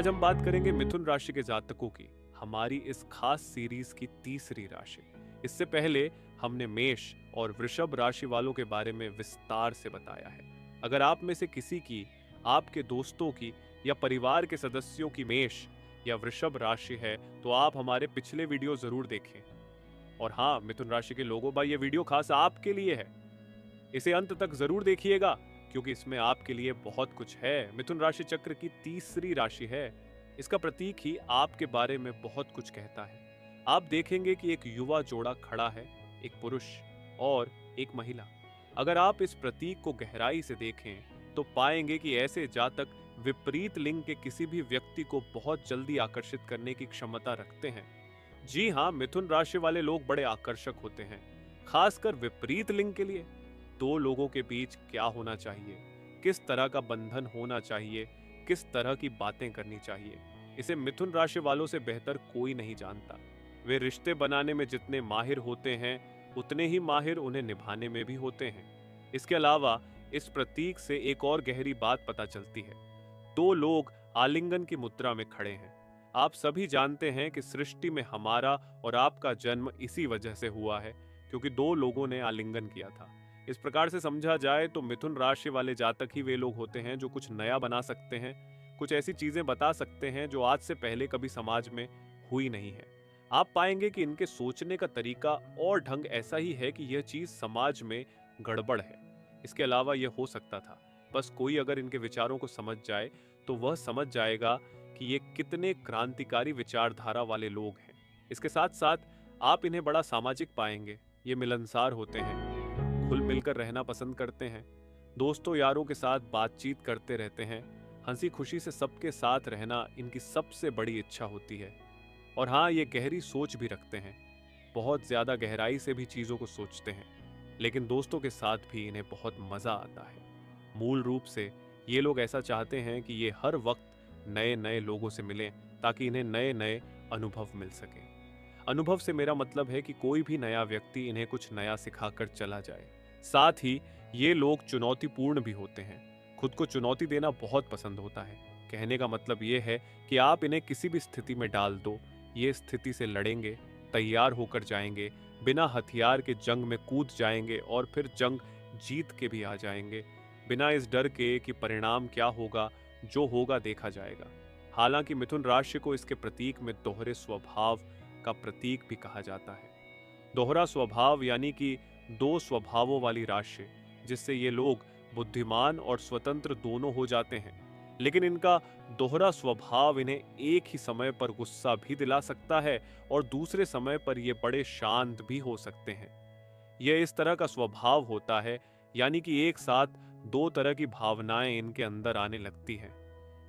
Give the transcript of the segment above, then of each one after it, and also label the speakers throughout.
Speaker 1: आज हम बात करेंगे मिथुन राशि के जातकों की, हमारी इस खास सीरीज की तीसरी राशि। इससे पहले हमने मेष और वृषभ राशि वालों के बारे में विस्तार से बताया है। अगर आप में से किसी की, आपके दोस्तों की या परिवार के सदस्यों की मेष या वृषभ राशि है तो आप हमारे पिछले वीडियो जरूर देखें। और हाँ, मिथुन राशि के लोगों भाई, ये वीडियो खास आपके लिए है। इसे अंत तक जरूर देखिएगा क्योंकि इसमें आपके लिए बहुत कुछ है। मिथुन राशि चक्र की तीसरी राशि है। इसका प्रतीक ही आपके बारे में बहुत कुछ कहता है। आप देखेंगे कि एक युवा जोड़ा खड़ा है, एक पुरुष और एक महिला। अगर आप इस प्रतीक को गहराई से देखें तो पाएंगे कि ऐसे जातक विपरीत लिंग के किसी भी व्यक्ति को बहुत जल्दी आकर्षित करने की क्षमता रखते हैं। जी हाँ, मिथुन राशि वाले लोग बड़े आकर्षक होते हैं, खासकर विपरीत लिंग के लिए। दो लोगों के बीच क्या होना चाहिए, किस तरह का बंधन होना चाहिए, किस तरह की बातें करनी चाहिए, इसे मिथुन राशि वालों से बेहतर कोई नहीं जानता। वे रिश्ते बनाने में जितने माहिर होते हैं उतने ही माहिर उन्हें निभाने में भी होते हैं। इसके अलावा इस प्रतीक से एक और गहरी बात पता चलती है। दो लोग आलिंगन की मुद्रा में खड़े हैं। आप सभी जानते हैं कि सृष्टि में हमारा और आपका जन्म इसी वजह से हुआ है, क्योंकि दो लोगों ने आलिंगन किया था। इस प्रकार से समझा जाए तो मिथुन राशि वाले जातक ही वे लोग होते हैं जो कुछ नया बना सकते हैं, कुछ ऐसी चीजें बता सकते हैं जो आज से पहले कभी समाज में हुई नहीं है। आप पाएंगे कि इनके सोचने का तरीका और ढंग ऐसा ही है कि यह चीज समाज में गड़बड़ है। इसके अलावा यह हो सकता था, बस कोई अगर इनके विचारों को समझ जाए तो वह समझ जाएगा कि ये कितने क्रांतिकारी विचारधारा वाले लोग हैं। इसके साथ साथ आप इन्हें बड़ा सामाजिक पाएंगे। ये मिलनसार होते हैं, खुल मिलकर रहना पसंद करते हैं, दोस्तों यारों के साथ बातचीत करते रहते हैं, हंसी खुशी से सबके साथ रहना इनकी सबसे बड़ी इच्छा होती है। और हाँ, ये गहरी सोच भी रखते हैं, बहुत ज्यादा गहराई से भी चीजों को सोचते हैं। लेकिन दोस्तों के साथ भी इन्हें बहुत मजा आता है। मूल रूप से ये लोग ऐसा चाहते हैं कि ये हर वक्त नए नए लोगों से मिलें ताकि इन्हें नए नए अनुभव मिल सके। अनुभव से मेरा मतलब है कि कोई भी नया व्यक्ति इन्हें कुछ नया सिखाकर चला जाए। साथ ही ये लोग चुनौतीपूर्ण भी होते हैं, खुद को चुनौती देना बहुत पसंद होता है। कहने का मतलब ये है कि आप इन्हें किसी भी स्थिति में डाल दो, ये स्थिति से लड़ेंगे, तैयार होकर जाएंगे, बिना हथियार के जंग में कूद जाएंगे और फिर जंग जीत के भी आ जाएंगे, बिना इस डर के कि परिणाम क्या होगा। जो होगा देखा जाएगा। हालांकि मिथुन राशि को इसके प्रतीक में दोहरे स्वभाव का प्रतीक भी कहा जाता है। दोहरा स्वभाव यानी कि दो स्वभावों वाली राशि, जिससे ये लोग बुद्धिमान और स्वतंत्र दोनों हो जाते हैं। लेकिन इनका दोहरा स्वभाव इन्हें एक ही समय पर गुस्सा भी दिला सकता है और दूसरे समय पर ये बड़े शांत भी हो सकते हैं। यह इस तरह का स्वभाव होता है, यानी कि एक साथ दो तरह की भावनाएं इनके अंदर आने लगती हैं।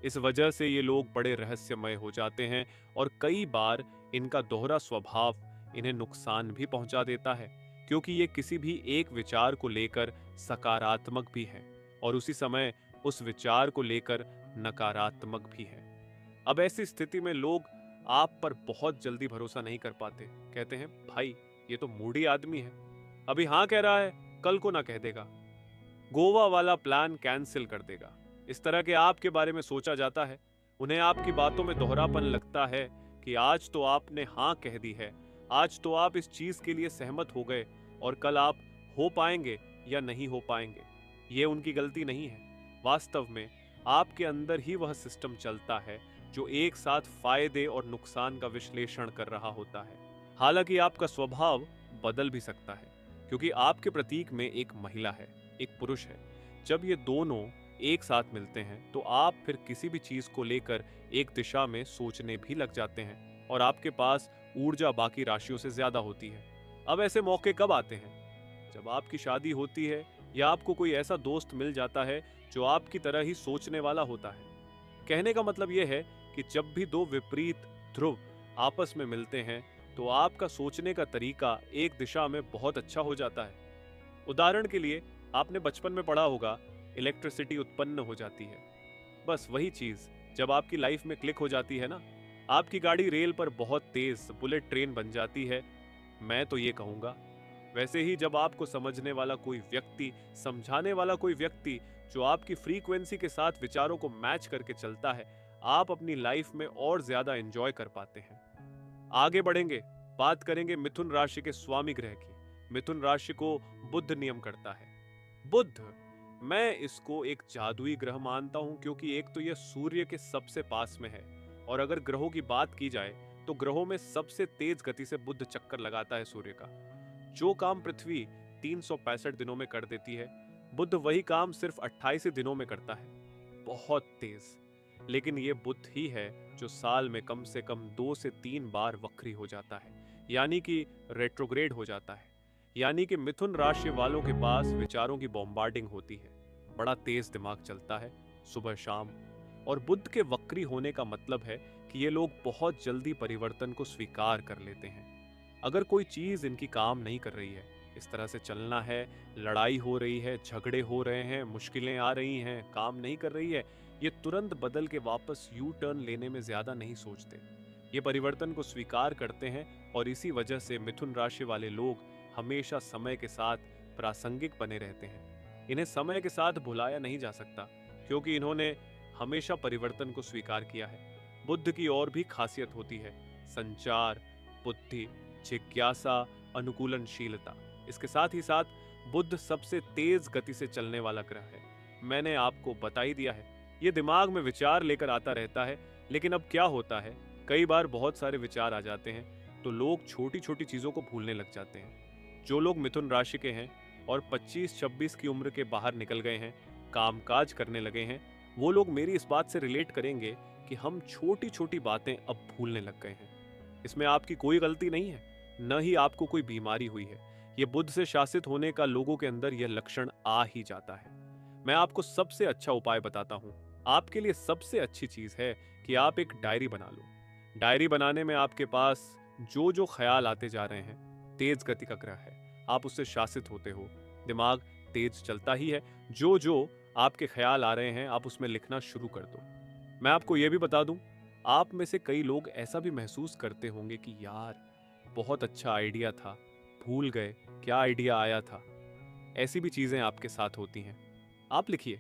Speaker 1: इस वजह से ये लोग बड़े रहस्यमय हो जाते हैं और कई बार इनका दोहरा स्वभाव इन्हें नुकसान भी पहुंचा देता है, क्योंकि ये किसी भी एक विचार को लेकर सकारात्मक भी है और उसी समय उस विचार को लेकर नकारात्मक भी है। अब ऐसी स्थिति में लोग आप पर बहुत जल्दी भरोसा नहीं कर पाते। कहते हैं, भाई ये तो मूडी आदमी है, अभी हाँ कह रहा है, कल को ना कह देगा, गोवा वाला प्लान कैंसिल कर देगा। इस तरह के आपके बारे में सोचा जाता है। उन्हें आपकी बातों में दोहरापन लगता है कि आज तो आपने हाँ कह दी है, आज तो आप इस चीज के लिए सहमत हो गए और कल आप हो पाएंगे या नहीं हो पाएंगे। ये उनकी गलती नहीं है। वास्तव में आपके अंदर ही वह सिस्टम चलता है जो एक साथ फायदे और नुकसान का विश्लेषण कर रहा होता है। हालांकि आपका स्वभाव बदल भी सकता है, क्योंकि आपके प्रतीक में एक महिला है, एक पुरुष है। जब ये दोनों एक साथ मिलते हैं तो आप फिर किसी भी चीज को लेकर एक दिशा में सोचने भी लग जाते हैं और आपके पास ऊर्जा बाकी राशियों से ज्यादा होती है। अब ऐसे मौके कब आते हैं? जब आपकी शादी होती है या आपको कोई ऐसा दोस्त मिल जाता है जो आपकी तरह ही सोचने वाला होता है। कहने का मतलब यह है कि जब भी दो विपरीत ध्रुव आपस में मिलते हैं तो आपका सोचने का तरीका एक दिशा में बहुत अच्छा हो जाता है। उदाहरण के लिए, आपने बचपन में पढ़ा होगा, इलेक्ट्रिसिटी उत्पन्न हो जाती है। बस वही चीज जब आपकी लाइफ में क्लिक हो जाती है ना, आपकी गाड़ी रेल पर बहुत तेज बुलेट ट्रेन बन जाती है। मैं तो ये कहूंगा, वैसे ही जब आपको समझने वाला कोई व्यक्ति, समझाने वाला कोई व्यक्ति जो आपकी फ्रीक्वेंसी के साथ विचारों को मैच करके चलता है, आप अपनी लाइफ में और ज्यादा एंजॉय कर पाते हैं। आगे बढ़ेंगे, बात करेंगे मिथुन राशि के स्वामी ग्रह की। मिथुन राशि को बुध नियम करता है। बुध, मैं इसको एक जादुई ग्रह मानता हूं, क्योंकि एक तो यह सूर्य के सबसे पास में है, और अगर ग्रहों की बात की जाए तो ग्रहों में सबसे तेज गति से बुध चक्कर लगाता है सूर्य का। जो काम पृथ्वी 365 दिनों में कर देती है, बुध वही काम सिर्फ 28 दिनों में करता है। बहुत तेज। लेकिन ये बुध ही है जो साल में कम से कम 2 से 3 बार वक्री हो जाता है, यानी कि रेट्रोग्रेड हो जाता है। यानी कि मिथुन राशि वालों के पास विचारों की बॉम्बार्डिंग होती है, बड़ा तेज दिमाग चलता है सुबह शाम। और बुध के वक्री होने का मतलब है कि ये लोग बहुत जल्दी परिवर्तन को स्वीकार कर लेते हैं। अगर कोई चीज इनकी काम नहीं कर रही है, इस तरह से चलना है, लड़ाई हो रही है, झगड़े हो रहे हैं, मुश्किलें आ रही हैं, काम नहीं कर रही है, ये तुरंत बदल के वापस यू टर्न लेने में ज्यादा नहीं सोचते। ये परिवर्तन को स्वीकार करते हैं, और इसी वजह से मिथुन राशि वाले लोग हमेशा समय के साथ प्रासंगिक बने रहते हैं। इन्हें समय के साथ भुलाया नहीं जा सकता, क्योंकि इन्होंने हमेशा परिवर्तन को स्वीकार किया है। बुद्ध की और भी खासियत होती है, संचार, बुद्धि, जिज्ञासा, अनुकूलनशीलता। इसके साथ ही साथ बुध सबसे तेज गति से चलने वाला ग्रह है। मैंने आपको बता ही दिया है, ये दिमाग में विचार लेकर आता रहता है। लेकिन अब क्या होता है, कई बार बहुत सारे विचार आ जाते हैं तो लोग छोटी छोटी चीजों को भूलने लग जाते हैं। जो लोग मिथुन राशि के हैं और 25-26 की उम्र के बाहर निकल गए हैं, कामकाज करने लगे हैं, वो लोग मेरी इस बात से रिलेट करेंगे कि हम छोटी छोटी बातें अब भूलने लग गए हैं। इसमें आपकी कोई गलती नहीं है, न ही आपको कोई बीमारी हुई है। ये बुध से शासित होने का लोगों के अंदर यह लक्षण आ ही जाता है। मैं आपको सबसे अच्छा उपाय बताता हूँ। आपके लिए सबसे अच्छी चीज है कि आप एक डायरी बना लो। डायरी बनाने में आपके पास जो जो ख्याल आते जा रहे हैं, तेज गति का ग्रह है, आप उससे शासित होते हो, दिमाग तेज चलता ही है। जो जो आपके ख्याल आ रहे हैं, आप उसमें लिखना शुरू कर दो। मैं आपको यह भी बता दूं, आप में से कई लोग ऐसा भी महसूस करते होंगे कि यार, बहुत अच्छा आइडिया था, भूल गए क्या आइडिया आया था। ऐसी भी चीजें आपके साथ होती हैं। आप लिखिए।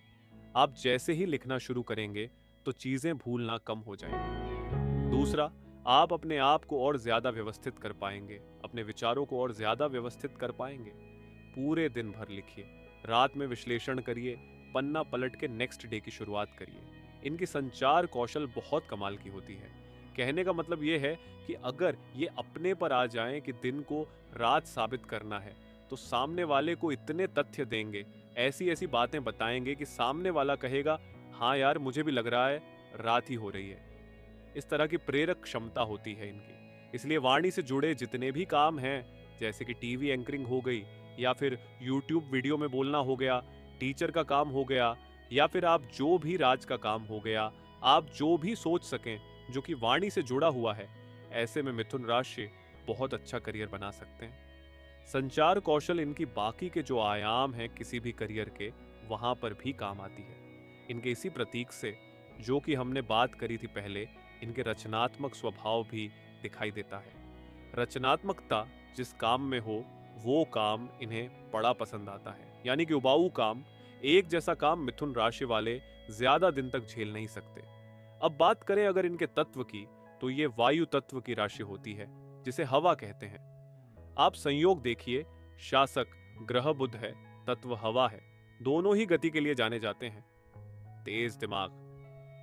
Speaker 1: आप जैसे ही लिखना शुरू करेंगे तो चीजें भूलना कम हो जाएंगी। दूसरा, आप अपने आप को और ज्यादा व्यवस्थित कर पाएंगे, अपने विचारों को और ज्यादा व्यवस्थित कर पाएंगे। पूरे दिन भर लिखिए, रात में विश्लेषण करिए, पन्ना पलट के नेक्स्ट डे की शुरुआत करिए। इनकी संचार कौशल बहुत कमाल की होती है। कहने का मतलब ये है कि अगर ये अपने पर आ जाएं कि दिन को रात साबित करना है, तो सामने वाले को इतने तथ्य देंगे, ऐसी ऐसी बातें बताएंगे कि सामने वाला कहेगा, हाँ यार, मुझे भी लग रहा है रात ही हो रही है। इस तरह की प्रेरक क्षमता होती है इनकी। इसलिए वाणी से जुड़े जितने भी काम हैं, जैसे कि टीवी एंकरिंग हो गई, या फिर यूट्यूब वीडियो में बोलना हो गया, टीचर का काम हो गया, या फिर आप जो भी राज का काम हो गया, आप जो भी सोच सकें जो कि वाणी से जुड़ा हुआ है, ऐसे में मिथुन राशि बहुत अच्छा करियर बना सकते हैं। संचार कौशल इनकी बाकी के जो आयाम हैं किसी भी करियर के, वहां पर भी काम आती है। इनके इसी प्रतीक से, जो कि हमने बात करी थी पहले, इनके रचनात्मक स्वभाव भी दिखाई देता है। रचनात्मकता जिस काम में हो, वो काम इन्हें बड़ा पसंद आता है। यानी कि उबाऊ काम, एक जैसा काम मिथुन राशि वाले ज्यादा दिन तक झेल नहीं सकते। अब बात करें अगर इनके तत्व की, तो ये वायु तत्व की राशि होती है, जिसे हवा कहते हैं। आप संयोग देखिए, शासक ग्रह बुध है, तत्व हवा है, दोनों ही गति के लिए जाने जाते हैं। तेज दिमाग,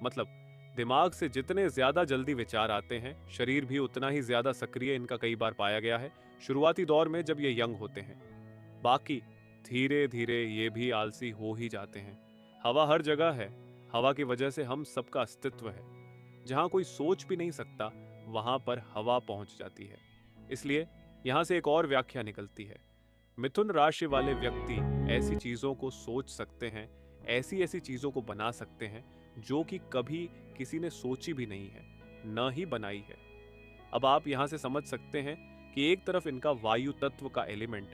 Speaker 1: मतलब दिमाग से जितने ज्यादा जल्दी विचार आते हैं, शरीर भी उतना ही ज्यादा सक्रिय इनका कई बार पाया गया है, शुरुआती दौर में जब ये यंग होते हैं। बाकी धीरे धीरे ये भी आलसी हो ही जाते हैं। हवा हर जगह है, हवा की वजह से हम सबका अस्तित्व है। जहां कोई सोच भी नहीं सकता, वहां पर हवा पहुंच जाती है। इसलिए यहां से एक और व्याख्या निकलती है, मिथुन राशि वाले व्यक्ति ऐसी चीजों को सोच सकते हैं, ऐसी ऐसी चीजों को बना सकते हैं जो कि कभी किसी ने सोची भी नहीं है, न ही बनाई है। अब आप यहां से समझ सकते हैं कि एक तरफ इनका वायु तत्व का एलिमेंट,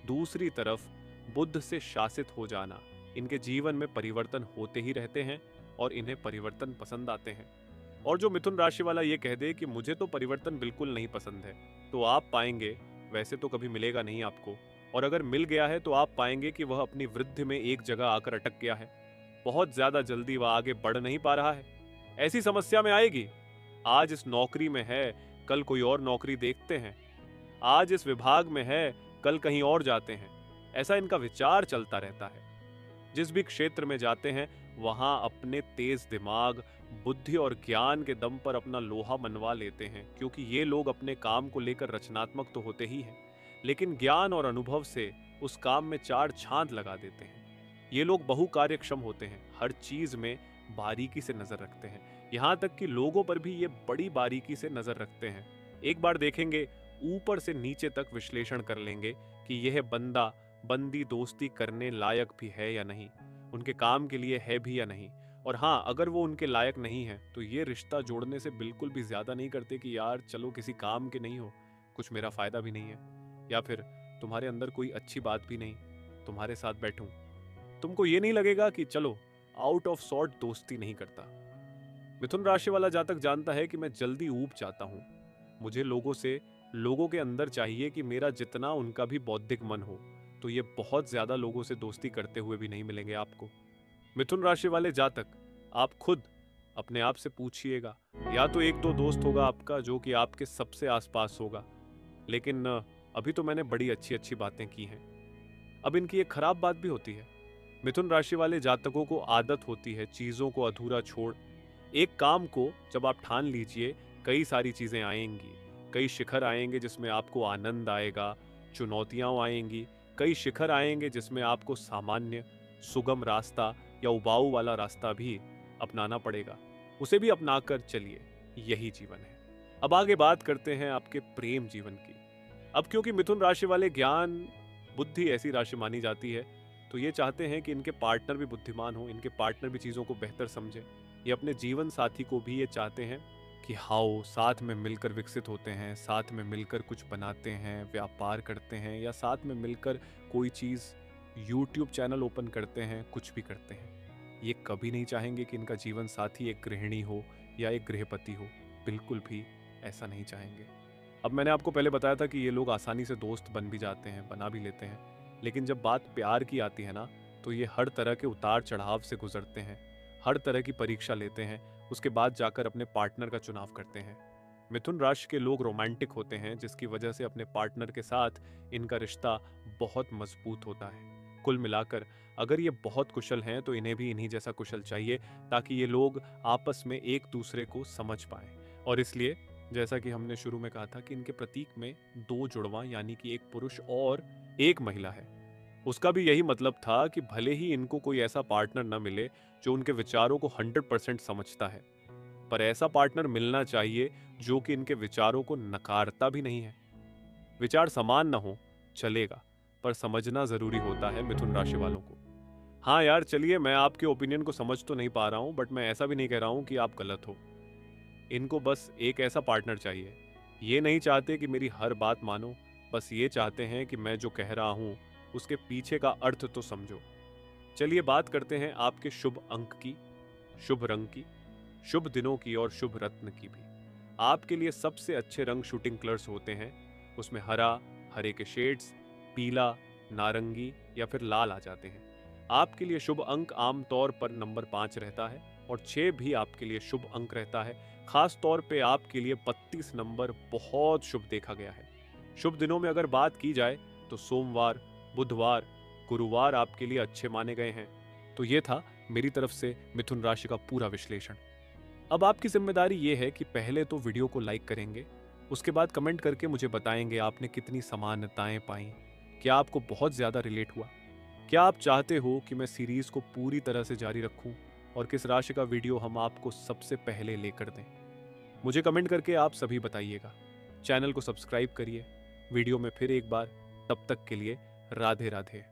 Speaker 1: दूसरी तरफ बुध से शासित हो जाना, इनके जीवन में परिवर्तन होते ही रहते हैं और इन्हें परिवर्तन पसंद आते हैं। और जो मिथुन राशि वाला ये कह दे कि मुझे तो परिवर्तन बिल्कुल नहीं पसंद है, तो आप पाएंगे वैसे तो कभी मिलेगा नहीं आपको। और अगर मिल गया है तो आप पाएंगे कि वह अपनी वृद्धि में एक जगह आकर अटक गया है, बहुत ज्यादा जल्दी वह आगे बढ़ नहीं पा रहा है। ऐसी समस्या में आएगी। आज इस नौकरी में है, कल कोई और नौकरी देखते हैं। आज इस विभाग में है, कल कहीं और जाते हैं। ऐसा इनका विचार चलता रहता है। जिस भी क्षेत्र में जाते हैं वहां अपने तेज दिमाग, बुद्धि और ज्ञान के दम पर अपना लोहा मनवा लेते हैं, क्योंकि ये लोग अपने काम को लेकर रचनात्मक तो होते ही हैं, लेकिन ज्ञान और अनुभव से उस काम में चार चांद लगा देते हैं। ये लोग बहुकार्यक्षम होते हैं, हर चीज में बारीकी से नजर रखते हैं, यहाँ तक कि लोगों पर भी ये बड़ी बारीकी से नजर रखते हैं। एक बार देखेंगे, ऊपर से नीचे तक विश्लेषण कर लेंगे कि यह बंदा बंदी दोस्ती करने लायक भी है या नहीं, उनके काम के लिए है भी या नहीं। और हाँ, अगर वो उनके लायक नहीं है तो ये रिश्ता जोड़ने से बिल्कुल भी ज्यादा नहीं करते कि यार चलो किसी काम के नहीं हो, कुछ मेरा फायदा भी नहीं है, या फिर तुम्हारे अंदर कोई अच्छी बात भी नहीं, तुम्हारे साथ बैठूं। तुमको ये नहीं लगेगा कि चलो आउट ऑफ सॉर्ट दोस्ती नहीं करता। मिथुन राशि वाला जातक जानता है कि मैं जल्दी ऊब जाता हूं। मुझे लोगों के अंदर चाहिए कि मेरा जितना उनका भी बौद्धिक मन हो, तो ये बहुत ज्यादा लोगों से दोस्ती करते हुए भी नहीं मिलेंगे आपको। मिथुन राशि वाले जातक, आप खुद अपने आप से पूछिएगा, या तो एक दो दोस्त होगा आपका जो कि आपके सबसे आसपास होगा, लेकिन अभी तो मैंने बड़ी अच्छी अच्छी बातें की हैं। अब इनकी एक खराब बात भी होती है। मिथुन राशि वाले जातकों को आदत होती है चीजों को अधूरा छोड़। एक काम को जब आप ठान लीजिए, कई सारी चीजें आएंगी, कई शिखर आएंगे जिसमें आपको आनंद आएगा, चुनौतियां आएंगी, कई शिखर आएंगे जिसमें आपको सामान्य सुगम रास्ता या उबाऊ वाला रास्ता भी अपनाना पड़ेगा। उसे भी अपनाकर चलिए, यही जीवन है। अब आगे बात करते हैं आपके प्रेम जीवन की। अब क्योंकि मिथुन राशि वाले ज्ञान बुद्धि ऐसी राशि मानी जाती है, तो ये चाहते हैं कि इनके पार्टनर भी बुद्धिमान हो, इनके पार्टनर भी चीज़ों को बेहतर समझे। ये अपने जीवन साथी को भी ये चाहते हैं कि हाँ, साथ में मिलकर विकसित होते हैं, साथ में मिलकर कुछ बनाते हैं, व्यापार करते हैं, या साथ में मिलकर कोई चीज़ यूट्यूब चैनल ओपन करते हैं, कुछ भी करते हैं। ये कभी नहीं चाहेंगे कि इनका जीवन साथी एक गृहिणी हो या एक गृहपति हो, बिल्कुल भी ऐसा नहीं चाहेंगे। अब मैंने आपको पहले बताया था कि ये लोग आसानी से दोस्त बन भी जाते हैं, बना भी लेते हैं, लेकिन जब बात प्यार की आती है ना, तो ये हर तरह के उतार चढ़ाव से गुजरते हैं, हर तरह की परीक्षा लेते हैं, उसके बाद जाकर अपने पार्टनर का चुनाव करते हैं। मिथुन राशि के लोग रोमांटिक होते हैं, जिसकी वजह से अपने पार्टनर के साथ इनका रिश्ता बहुत मजबूत होता है। कुल मिलाकर अगर ये बहुत कुशल हैं तो इन्हें भी इन्हीं जैसा कुशल चाहिए, ताकि ये लोग आपस में एक दूसरे को समझ पाएं। और इसलिए जैसा कि हमने शुरू में कहा था कि इनके प्रतीक में दो जुड़वा यानी कि एक पुरुष और एक महिला है। उसका भी यही मतलब था कि भले ही इनको कोई ऐसा पार्टनर न मिले जो उनके विचारों को 100% समझता है, पर ऐसा पार्टनर मिलना चाहिए जो कि इनके विचारों को नकारता भी नहीं है। विचार समान न हो चलेगा, पर समझना जरूरी होता है मिथुन राशि वालों को। हाँ यार, चलिए, मैं आपके ओपिनियन को समझ तो नहीं पा रहा हूं, बट मैं ऐसा भी नहीं कह रहा हूं कि आप गलत हो। इनको बस एक ऐसा पार्टनर चाहिए। ये नहीं चाहते कि मेरी हर बात मानो, बस ये चाहते हैं कि मैं जो कह रहा हूं उसके पीछे का अर्थ तो समझो। चलिए बात करते हैं आपके शुभ अंक की, शुभ रंग की, शुभ दिनों की और शुभ रत्न की भी। आपके लिए सबसे अच्छे रंग शूटिंग कलर्स होते हैं। उसमें हरा, हरे के शेड्स, पीला, नारंगी या फिर लाल आ जाते हैं। आपके लिए शुभ अंक आमतौर पर नंबर 5 रहता है और 6 भी आपके लिए शुभ अंक रहता है। खास तौर पे आपके लिए 32 नंबर बहुत शुभ देखा गया है। शुभ दिनों में अगर बात की जाए तो सोमवार, बुधवार, गुरुवार आपके लिए अच्छे माने गए हैं। तो ये था मेरी तरफ से मिथुन राशि का पूरा विश्लेषण। अब आपकी जिम्मेदारी ये है कि पहले तो वीडियो को लाइक करेंगे, उसके बाद कमेंट करके मुझे बताएंगे आपने कितनी समानताएं पाई, क्या आपको बहुत ज़्यादा रिलेट हुआ, क्या आप चाहते हो कि मैं सीरीज़ को पूरी तरह से जारी रखूं, और किस राशि का वीडियो हम आपको सबसे पहले लेकर दें। मुझे कमेंट करके आप सभी बताइएगा। चैनल को सब्सक्राइब करिए। वीडियो में फिर एक बार, तब तक के लिए राधे राधे।